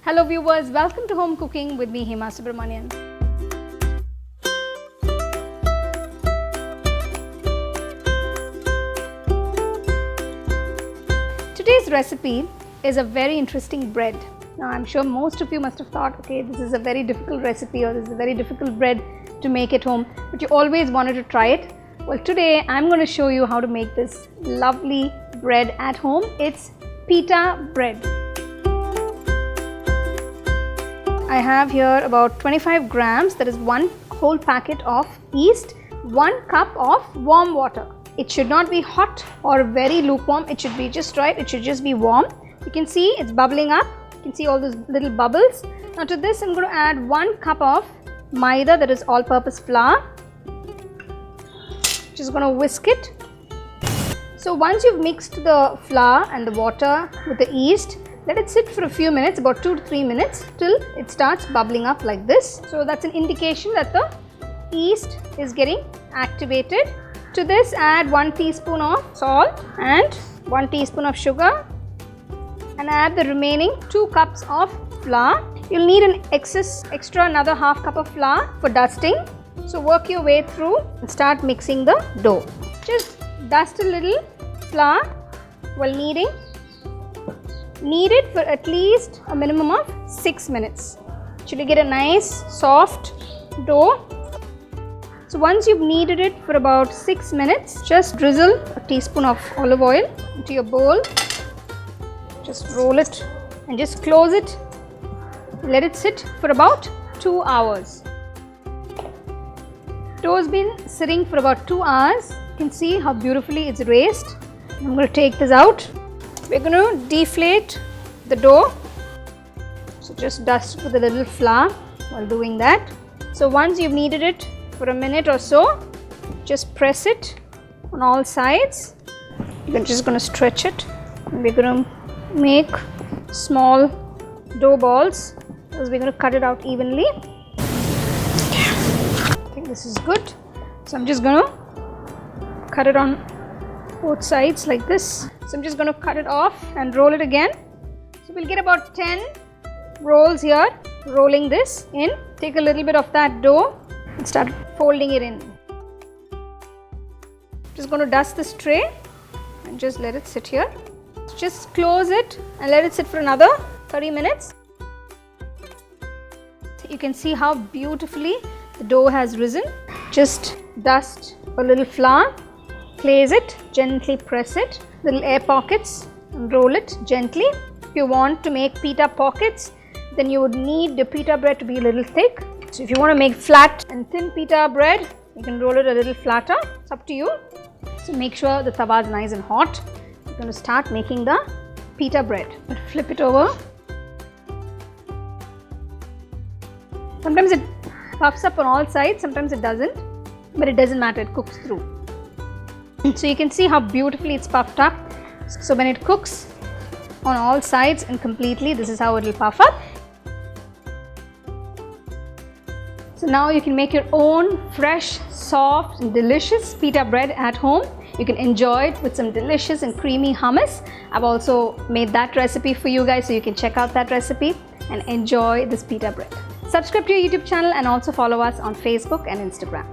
Hello viewers, welcome to Home Cooking with me Hema Subramanian. Today's recipe is a very interesting bread. Now I'm sure most of you must have thought, okay, this is a very difficult recipe or this is a very difficult bread to make at home, but you always wanted to try it. Well, today I'm going to show you how to make this lovely bread at home. It's Pita Bread. I have here about 25 grams, that is 1 whole packet of yeast, 1 cup of warm water. It should not be hot or very lukewarm, it should be just right, it should just be warm. You can see it's bubbling up, you can see all those little bubbles. Now to this I'm going to add 1 cup of Maida, that is all-purpose flour. Just going to whisk it. So once you've mixed the flour and the water with the yeast, let it sit for a few minutes, about 2 to 3 minutes, till it starts bubbling up like this. So that's an indication that the yeast is getting activated. To this add 1 teaspoon of salt and 1 teaspoon of sugar, and add the remaining 2 cups of flour. You'll need an extra another half cup of flour for dusting. So work your way through and start mixing the dough. Just dust a little flour while kneading. Knead it for at least a minimum of 6 minutes. Should you get a nice soft dough. So once you've kneaded it for about 6 minutes, just drizzle a teaspoon of olive oil into your bowl. Just roll it and just close it. Let it sit for about 2 hours. Dough has been sitting for about 2 hours. You can see how beautifully it's raised. I'm going to take this out. We're going to deflate the dough. So just dust it with a little flour while doing that. So once you've kneaded it for a minute or so, just press it on all sides. We're just going to stretch it. And we're going to make small dough balls because we're going to cut it out evenly. I think this is good. So I'm just going to cut it on both sides like this. So I'm just going to cut it off and roll it again. So we'll get about 10 rolls here. Rolling this in. Take a little bit of that dough and start folding it in. Just going to dust this tray and just let it sit here. Just close it and let it sit for another 30 minutes. You can see how beautifully the dough has risen. Just dust a little flour. Place it, gently press it, little air pockets, and roll it gently. If you want to make pita pockets, then you would need the pita bread to be a little thick. So if you want to make flat and thin pita bread, you can roll it a little flatter. It's up to you. So make sure the tawa is nice and hot. You're going to start making the pita bread. Flip it over. Sometimes it puffs up on all sides, sometimes it doesn't, but it doesn't matter, it cooks through. So you can see how beautifully it's puffed up. So when it cooks on all sides and completely, this is how it will puff up. So now you can make your own fresh, soft and delicious pita bread at home. You can enjoy it with some delicious and creamy hummus. I've also made that recipe for you guys, so you can check out that recipe and enjoy this pita bread. Subscribe to your YouTube channel and also follow us on Facebook and Instagram.